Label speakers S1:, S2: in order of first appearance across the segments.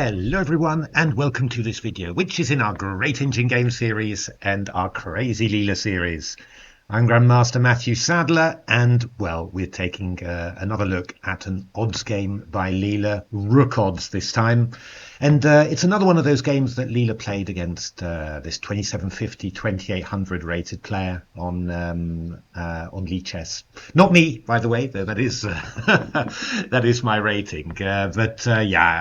S1: Hello everyone and welcome to this video, which is in our Great Engine Game series and our Crazy Leela series. I'm Grandmaster Matthew Sadler and, well, we're taking another look at an odds game by Leela, ROOK Odds this time. And it's another one of those games that Leela played against this 2750, 2800 rated player on Lichess. Not me, by the way, though that is that is my rating. Yeah,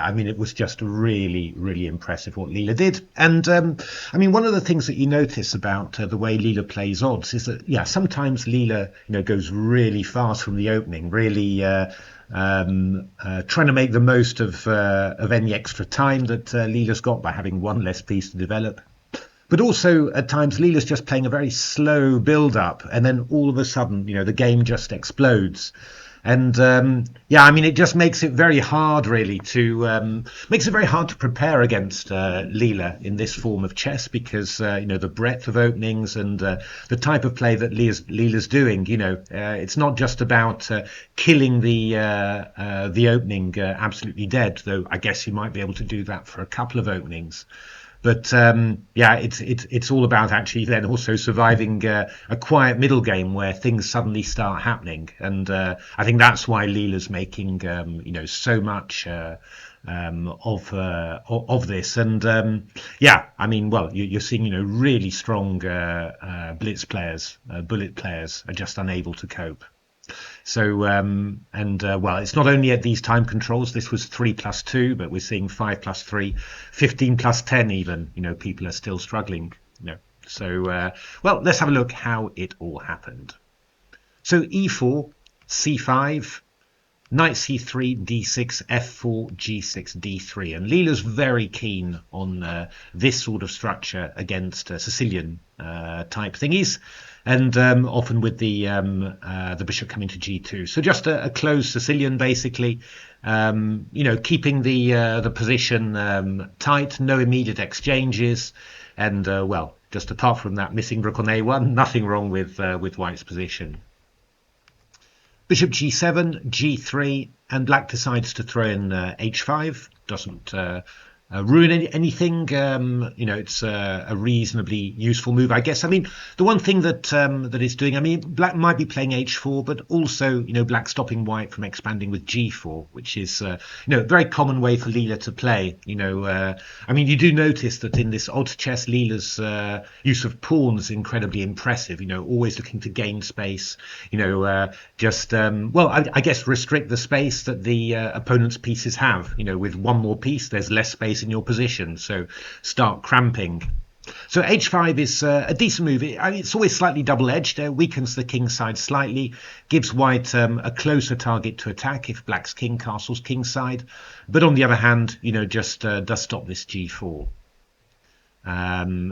S1: I mean, it was just really, really impressive what Leela did. And I mean, one of the things that you notice about the way Leela plays odds is that, yeah, sometimes Leela, goes really fast from the opening, really trying to make the most of any extra time that Leela's got by having one less piece to develop. But also at times Leela's just playing a very slow build-up, and then all of a sudden, the game just explodes. And yeah, I mean, it just makes it very hard, really, to prepare against Leela in this form of chess, because the breadth of openings and the type of play that Leela's doing. It's not just about killing the opening absolutely dead, though I guess you might be able to do that for a couple of openings. But yeah, it's all about actually then also surviving a quiet middle game where things suddenly start happening, and I think that's why Leela's making so much of this. And yeah, I mean, well, you're seeing really strong blitz players, bullet players are just unable to cope. So well, it's not only at these time controls. This was 3+2, but we're seeing 5+3, 15+10 even. People are still struggling. So well, let's have a look how it all happened. So e4, c5, knight c3, d6, f4, g6, d3, and Leela's very keen on this sort of structure against Sicilian type thingies, and often with the bishop coming to g2. So just a closed Sicilian, basically, keeping the position tight, no immediate exchanges, and well, just apart from that missing rook on a1, nothing wrong with White's position. Bishop g7, g3, and Black decides to throw in h5. Doesn't ruin anything. It's a reasonably useful move, I guess. I mean, the one thing that that it's doing, I mean, Black might be playing h4, but also, Black stopping White from expanding with g4, which is, a very common way for Leela to play. I mean, you do notice that in this odds chess, Leela's use of pawns is incredibly impressive. Always looking to gain space. Just well, I guess restrict the space that the opponent's pieces have. With one more piece, there's less space in your position, so start cramping. So h5 is a decent move. It's always slightly double-edged. Weakens the king side slightly, gives White a closer target to attack if Black's king castles king side, but on the other hand, just does stop this g4.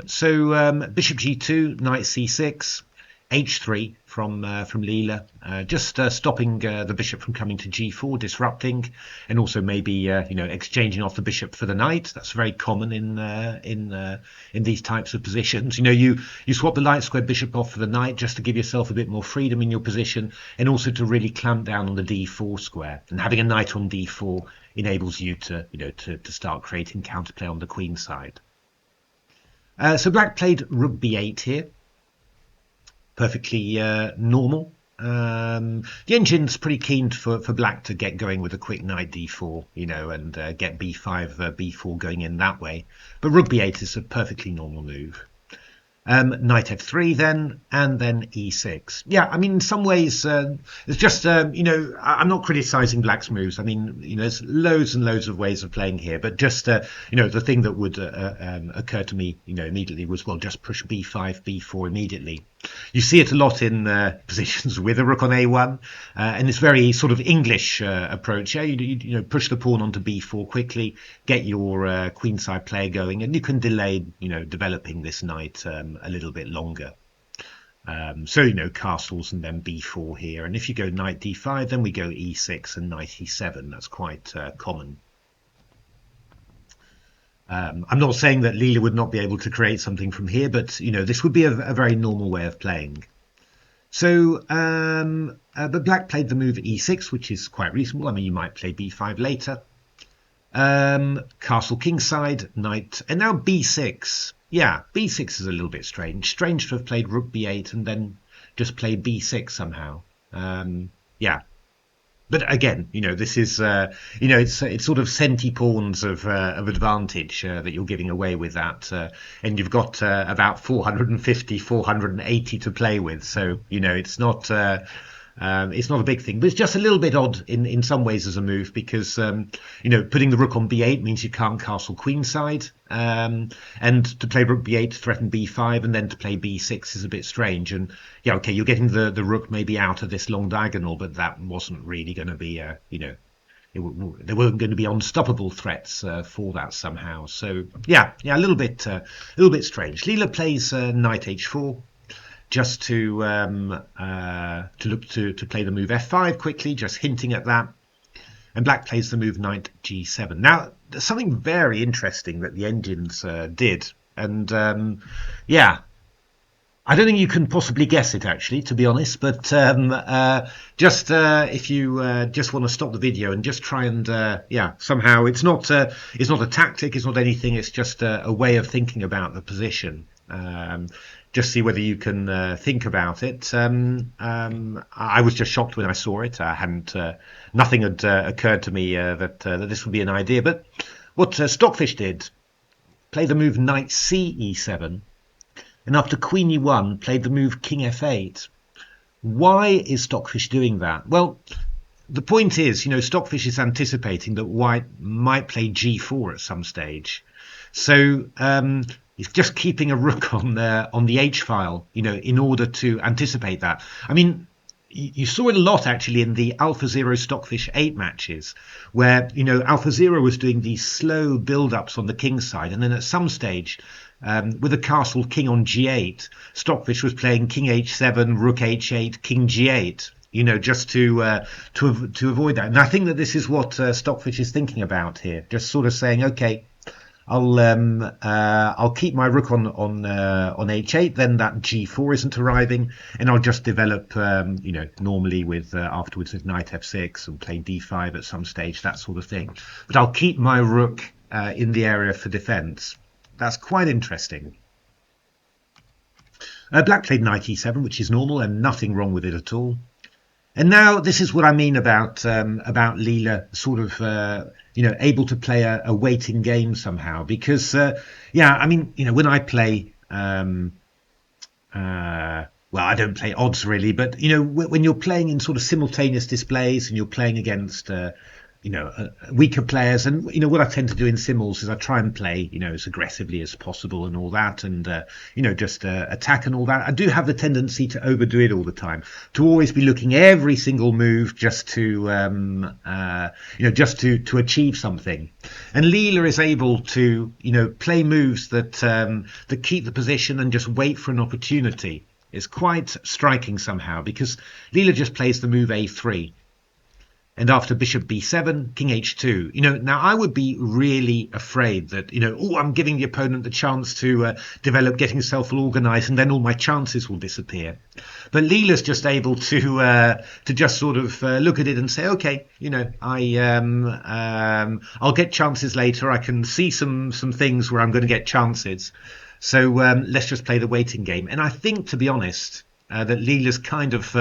S1: So bishop g2, knight c6, h3 from Leela, just stopping the bishop from coming to g4, disrupting, and also maybe exchanging off the bishop for the knight. That's very common in these types of positions. You swap the light square bishop off for the knight just to give yourself a bit more freedom in your position, and also to really clamp down on the d4 square. And having a knight on d4 enables you to start creating counterplay on the queen side. So Black played rook b8 here. Perfectly normal. The engine's pretty keen for Black to get going with a quick knight d4, and get b5, b4 going in that way. But rook b8 is a perfectly normal move. Knight f3 then, and then e6. Yeah, I mean, in some ways, it's just, I'm not criticizing Black's moves. I mean, there's loads and loads of ways of playing here, but just, the thing that would occur to me, immediately was, well, just push b5, b4 immediately. You see it a lot in positions with a rook on a1, and this very sort of English approach. Yeah, you push the pawn onto b4 quickly, get your queenside player going, and you can delay, developing this knight a little bit longer. So castles and then b4 here, and if you go knight d5, then we go e6 and knight e7. That's quite common. I'm not saying that Leela would not be able to create something from here, but this would be a very normal way of playing. So, but Black played the move e6, which is quite reasonable. I mean, you might play b5 later. Castle kingside, knight, and now b6. Yeah, b6 is a little bit strange. Strange to have played rook b8 and then just play b6 somehow. Yeah. But again, this is, it's sort of centi pawns of advantage that you're giving away with that, and you've got about 450, 480 to play with. So it's not a big thing, but it's just a little bit odd in some ways as a move because putting the rook on b8 means you can't castle queenside, and to play rook b8 to threaten b5 and then to play b6 is a bit strange. And yeah, okay, you're getting the rook maybe out of this long diagonal, but that wasn't really going to be there weren't going to be unstoppable threats for that somehow. So yeah, a little bit strange. Leela plays knight h4. Just to look to play the move f5 quickly, just hinting at that. And black plays the move knight g7. Now, there's something very interesting that the engines did. And yeah, I don't think you can possibly guess it, actually, to be honest. But if you just want to stop the video and just try and, somehow, it's not a tactic, it's not anything, it's just a way of thinking about the position. Just see whether you can think about it. I was just shocked when I saw it. I hadn't, nothing had occurred to me that this would be an idea. But what Stockfish did, play the move knight ce7, and after queen e1, played the move king f8. Why is Stockfish doing that? Well, the point is, Stockfish is anticipating that white might play g4 at some stage. So he's just keeping a rook on the H file, in order to anticipate that. I mean, you saw it a lot actually in the AlphaZero Stockfish 8 matches, where AlphaZero was doing these slow build-ups on the king side, and then at some stage, with a castle king on g8, Stockfish was playing king h7, rook h8, king g8. Just to avoid that. And I think that this is what Stockfish is thinking about here, just sort of saying, okay, I'll keep my rook on h8, then that g4 isn't arriving, and I'll just develop normally with afterwards with knight f6 and play d5 at some stage, that sort of thing. But I'll keep my rook in the area for defense. That's quite interesting. Black played knight e7, which is normal and nothing wrong with it at all. And now this is what I mean about Leela sort of able to play a waiting game somehow, because I mean when I play well, I don't play odds really, but when you're playing in sort of simultaneous displays and you're playing against weaker players, and what I tend to do in simuls is I try and play as aggressively as possible and all that, and just attack and all that. I do have the tendency to overdo it all the time, to always be looking every single move just to to achieve something. And Leela is able to play moves that keep the position and just wait for an opportunity. It's quite striking somehow, because Leela just plays the move a3. And after bishop b7, king h2. Now I would be really afraid that, I'm giving the opponent the chance to develop, getting himself all organized, and then all my chances will disappear. But Leela's just able to just sort of look at it and say, okay, I'll get chances later. I can see some things where I'm going to get chances. So let's just play the waiting game. And I think, to be honest, that Leela's kind of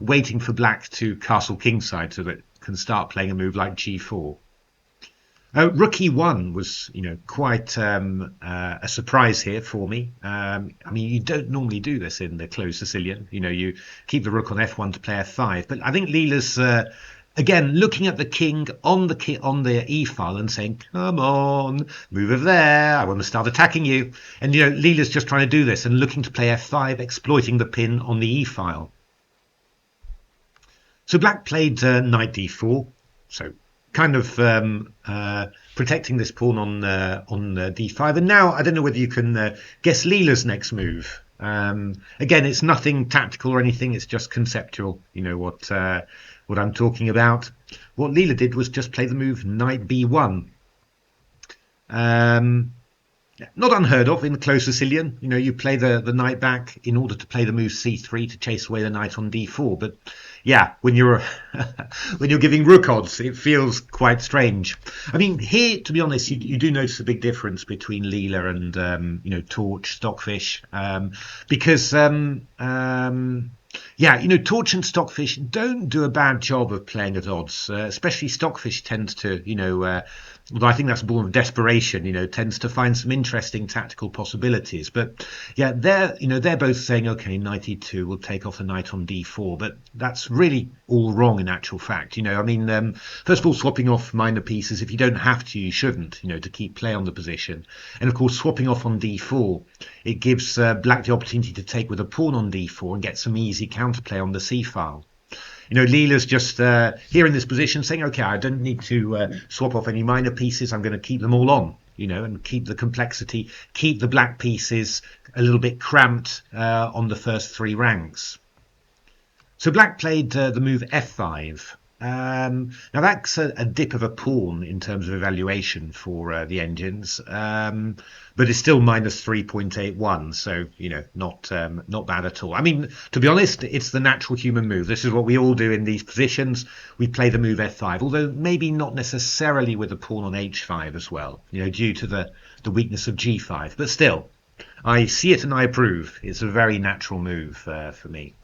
S1: waiting for black to castle kingside so that can start playing a move like g4. Rook e1 was, quite a surprise here for me. I mean, you don't normally do this in the Closed Sicilian. You keep the rook on f1 to play f5. But I think Leela's again looking at the king on the e file and saying, "Come on, move over there. I want to start attacking you." And Leela's just trying to do this and looking to play f5, exploiting the pin on the e file. So black played knight d4, so kind of protecting this pawn on d5. And now I don't know whether you can guess Leela's next move. Again, it's nothing tactical or anything. It's just conceptual. What I'm talking about. What Leela did was just play the move knight b1. Not unheard of in the Closed Sicilian. You know, you play the knight back in order to play the move c3 to chase away the knight on d4. But yeah, when you're when you're giving rook odds, it feels quite strange. I mean, here, to be honest, you do notice a big difference between Leela and you know, Torch, Stockfish, because yeah, you know, Torch and Stockfish don't do a bad job of playing at odds. Especially Stockfish tends to, you know, although I think that's born of desperation, you know, tends to find some interesting tactical possibilities. But yeah, they're both saying, okay, knight e2 will take off the knight on d4, but that's really all wrong in actual fact. You know, I mean, first of all, swapping off minor pieces, if you don't have to, you shouldn't, you know, to keep play on the position. And of course, swapping off on d4, it gives black the opportunity to take with a pawn on d4 and get some easy counterplay on the c file. You know, Leela's just here in this position saying, okay, I don't need to swap off any minor pieces. I'm going to keep them all on, you know, and keep the complexity, keep the black pieces a little bit cramped on the first three ranks. So black played the move f5. Now that's a dip of a pawn in terms of evaluation for the engines, but it's still minus 3.81, so you know, not bad at all. I mean, to be honest, it's the natural human move. This is what we all do in these positions. We play the move f5, although maybe not necessarily with a pawn on h5 as well, you know, due to the weakness of g5. But still, I see it and I approve. It's a very natural move for me.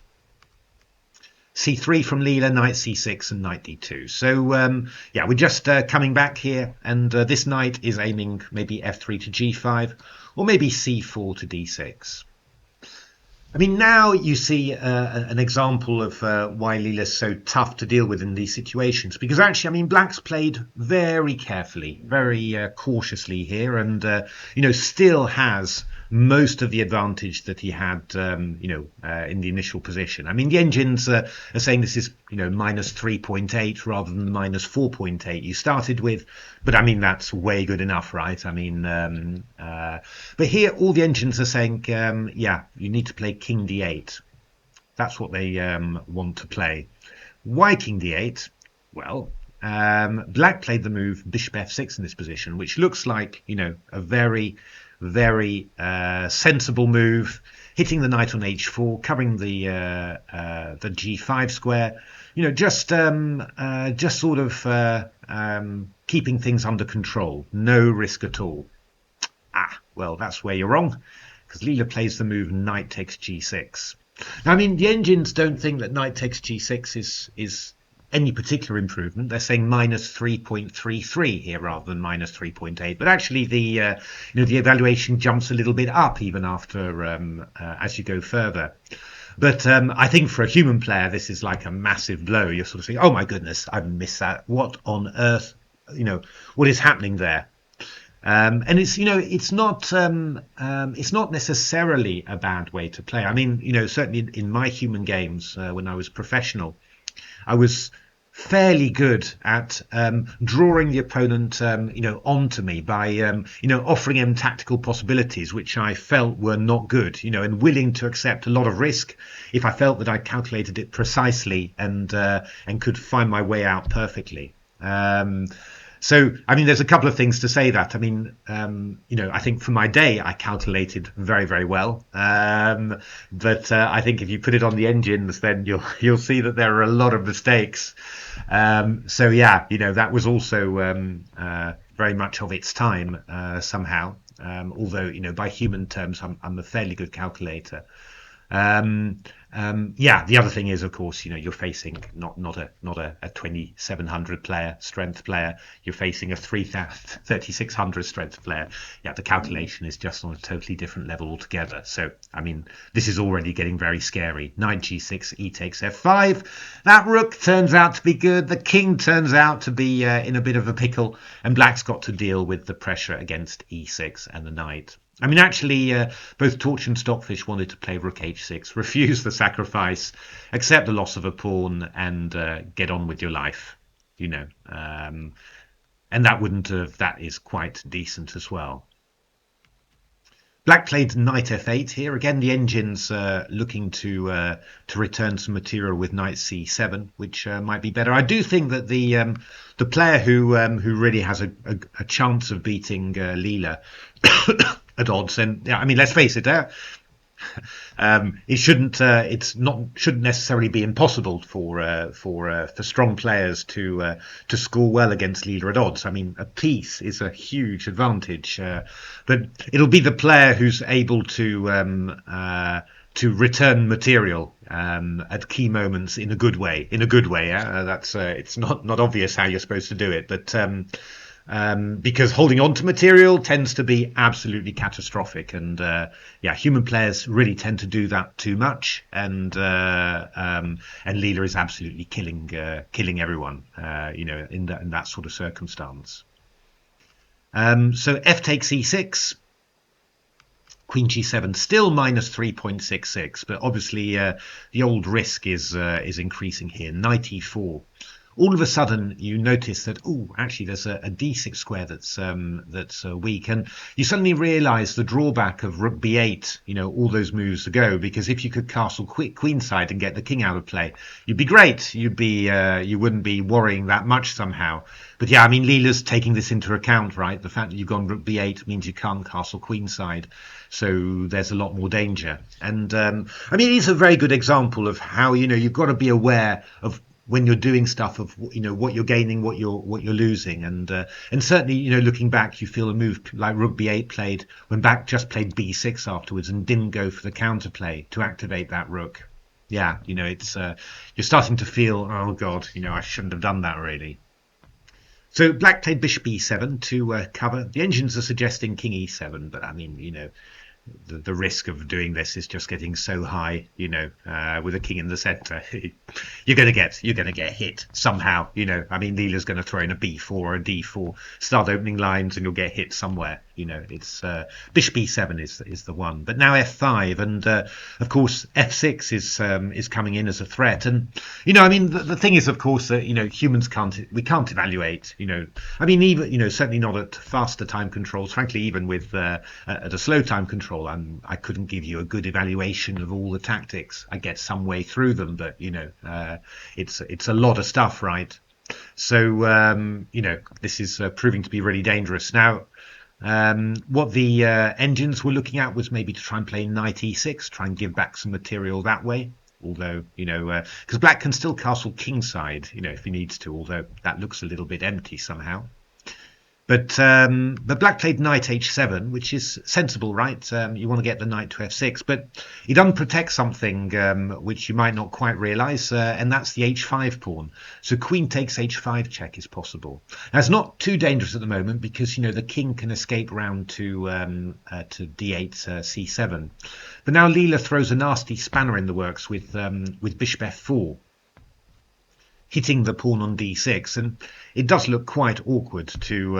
S1: c3 from Leela, knight c6 and knight d2. So yeah, we're just coming back here, and this knight is aiming maybe f3 to g5 or maybe c4 to d6. I mean, now you see an example of why Leela's so tough to deal with in these situations, because actually, I mean, black's played very carefully, very cautiously here, and you know, still has most of the advantage that he had, you know, in the initial position. I mean, the engines are saying this is, you know, minus 3.8 rather than minus 4.8 you started with, but I mean, that's way good enough, right? I mean, but here all the engines are saying, yeah, you need to play king d8. That's what they want to play. Why king d8? Well, black played the move bishop f6 in this position, which looks like, you know, a very sensible move, hitting the knight on h4, covering the g5 square, you know, just sort of keeping things under control, no risk at all. Well, that's where you're wrong, because Leela plays the move knight takes g6. Now, I mean, the engines don't think that knight takes g6 is any particular improvement. They're saying minus 3.33 here rather than minus 3.8. But actually, the you know, the evaluation jumps a little bit up even after as you go further. But I think for a human player, this is like a massive blow. You're sort of saying, "Oh my goodness, I've missed that. What on earth? You know, what is happening there?" And it's, you know, it's not necessarily a bad way to play. I mean, you know, certainly in my human games when I was professional, I was fairly good at drawing the opponent, you know, onto me by, you know, offering him tactical possibilities which I felt were not good, you know, and willing to accept a lot of risk if I felt that I calculated it precisely and could find my way out perfectly. So, I mean, there's a couple of things to say that. I mean, you know, I think for my day, I calculated very, very well. But I think if you put it on the engines, then you'll see that there are a lot of mistakes. So, yeah, you know, that was also very much of its time somehow. Although, you know, by human terms, I'm a fairly good calculator. Yeah, the other thing is, of course, you know, you're facing not a 2700 player strength player. You're facing a 3600 strength player. Yeah, the calculation is just on a totally different level altogether. So, I mean, this is already getting very scary. Knight g6, e takes f5. That rook turns out to be good. The king turns out to be in a bit of a pickle, and black's got to deal with the pressure against e6 and the knight. I mean, actually, both Torch and Stockfish wanted to play rook h6, refuse the sacrifice, accept the loss of a pawn, and get on with your life, you know. And that is quite decent as well. Black played knight f8 here. Again, the engine's looking to return some material with knight c7, which might be better. I do think that the player who really has a chance of beating Leela at odds, and yeah, I mean, let's face it, shouldn't necessarily be impossible for strong players to score well against Leela at odds. I mean, a piece is a huge advantage, but it'll be the player who's able to return material at key moments in a good way. Yeah? That's it's not obvious how you're supposed to do it, but because holding on to material tends to be absolutely catastrophic, and yeah, human players really tend to do that too much, and Leela is absolutely killing everyone, in that sort of circumstance. So f takes e6. Queen g7 still minus 3.66, but obviously the old risk is increasing here. Knight e4. All of a sudden, you notice that actually there's a d6 square that's weak, and you suddenly realise the drawback of rook b8. All those moves ago, because if you could castle queenside and get the king out of play, you'd be great. You wouldn't be worrying that much somehow. But yeah, I mean, Leela's taking this into account, right? The fact that you've gone rook b8 means you can't castle queenside, so there's a lot more danger. And I mean, it's a very good example of how you've got to be aware of when you're doing stuff of what you're gaining, what you're losing, and certainly looking back, you feel a move like rook b8 played when Black just played b6 afterwards and didn't go for the counterplay to activate that rook. Yeah, it's you're starting to feel, oh god, I shouldn't have done that really. So Black played bishop e7 to cover. The engines are suggesting king e7, but I mean, the risk of doing this is just getting so high, with a king in the center. You're going to get hit somehow, I mean, Leela's going to throw in a b4 or a d4, start opening lines, and you'll get hit somewhere. It's bishop e7 is the one. But now f5, and of course f6 is coming in as a threat. And I mean, the thing is, of course, that humans can't evaluate. I mean, even certainly not at faster time controls. Frankly, even with at a slow time control, I couldn't give you a good evaluation of all the tactics. I get some way through them, but it's a lot of stuff, right? So this is proving to be really dangerous. Now, what the engines were looking at was maybe to try and play knight e6, try and give back some material that way. Although, because Black can still castle kingside, if he needs to, although that looks a little bit empty somehow. But Black played knight h7, which is sensible, right? You want to get the knight to f6, but he doesn't protect something which you might not quite realise, and that's the h5 pawn. So queen takes h5 check is possible. Now, it's not too dangerous at the moment because the king can escape round to d8 c7. But now Leela throws a nasty spanner in the works with bishop f4. Hitting the pawn on d6, and it does look quite awkward to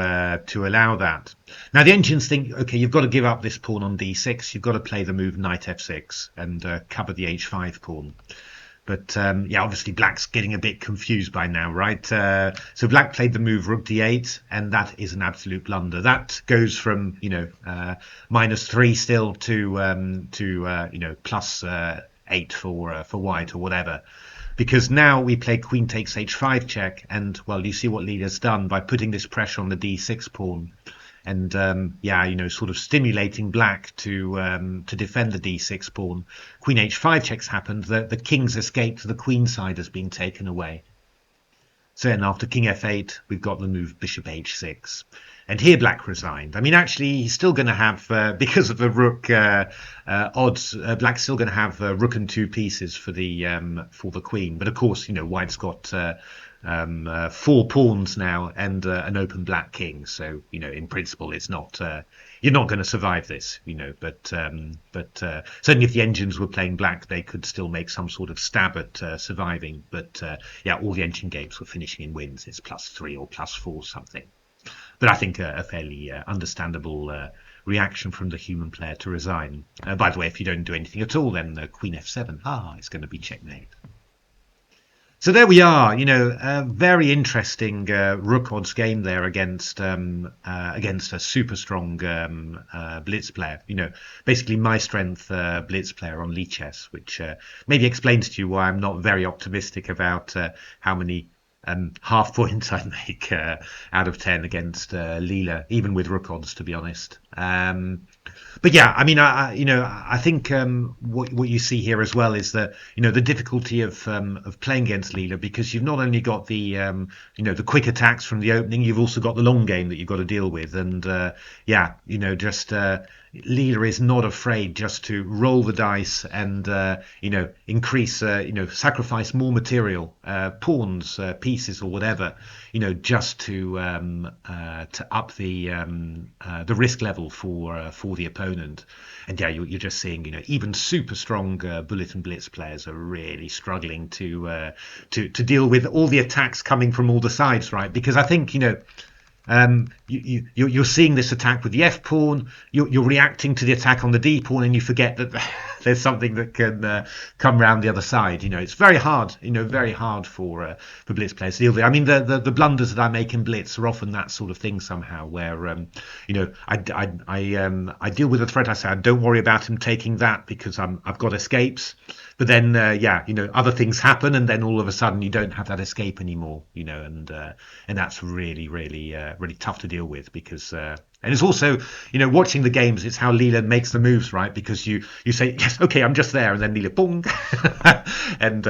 S1: allow that. Now the engines think, okay, you've got to give up this pawn on d6, you've got to play the move knight f6 and cover the h5 pawn. But yeah, obviously Black's getting a bit confused by now, right? So Black played the move rook d8, and that is an absolute blunder. That goes from -3 still to +8 for white or whatever. Because now we play queen takes h5 check, and well, you see what Leela's done by putting this pressure on the d6 pawn, and sort of stimulating Black to defend the d6 pawn. Queen h5 checks happened. The king's escape to the queen side has been taken away. So then after king f8, we've got the move bishop h6. And here Black resigned. I mean, actually, he's still going to have, because of the rook odds, Black's still going to have rook and 2 pieces for the queen. But of course, White's got 4 pawns now and an open Black king. So, in principle, it's not you're not going to survive this, But certainly, if the engines were playing Black, they could still make some sort of stab at surviving. But yeah, all the engine games were finishing in wins. It's +3 or +4 something. But I think a fairly understandable reaction from the human player to resign. By the way, if you don't do anything at all, then queen f7, it's going to be checkmate. So there we are, a very interesting Rook Odds game there against a super strong blitz player. Basically my strength blitz player on Lichess, which maybe explains to you why I'm not very optimistic about how many half points I make out of 10 against Leela, even with Rook Odds, to be honest. But yeah, I mean, I think what you see here as well is that the difficulty of playing against Leela, because you've not only got the quick attacks from the opening, you've also got the long game that you've got to deal with, and Leela is not afraid just to roll the dice and increase, sacrifice more material, pawns, pieces, or whatever, just to up the risk level for the opponent. And yeah, you're just seeing, even super strong bullet and blitz players are really struggling to deal with all the attacks coming from all the sides, right? Because I think you're seeing this attack with the F pawn. You're reacting to the attack on the D pawn, and you forget that there's something that can come around the other side. It's very hard. Very hard for blitz players to deal with. I mean, the blunders that I make in blitz are often that sort of thing somehow, where I deal with a threat. I say, don't worry about him taking that because I've got escapes. But then, other things happen, and then all of a sudden you don't have that escape anymore, and that's really, really, really tough to deal with because, and it's also, watching the games, it's how Leela makes the moves, right? Because you say, yes, okay, I'm just there, and then Leela, boom, and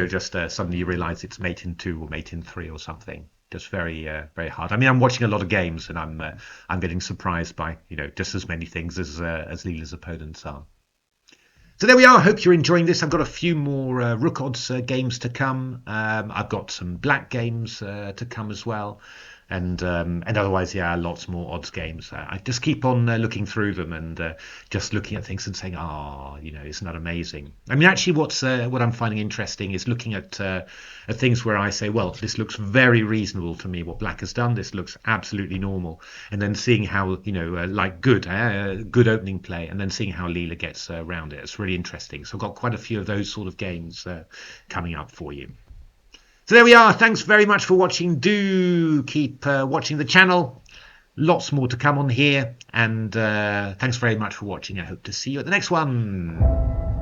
S1: just suddenly you realise it's mate in 2 or mate in 3 or something. Just very, very hard. I mean, I'm watching a lot of games, and I'm getting surprised by just as many things as Leela's opponents are. So there we are. I hope you're enjoying this. I've got a few more Rook Odds games to come. I've got some black games to come as well. And otherwise, yeah, lots more odds games. I just keep on looking through them and just looking at things and saying, isn't that amazing? I mean, actually, what I'm finding interesting is looking at things where I say, well, this looks very reasonable to me. What black has done, this looks absolutely normal. And then seeing how good opening play, and then seeing how Leela gets around it. It's really interesting. So I've got quite a few of those sort of games coming up for you. So there we are. Thanks very much for watching. Do keep watching the channel. Lots more to come on here. And thanks very much for watching. I hope to see you at the next one.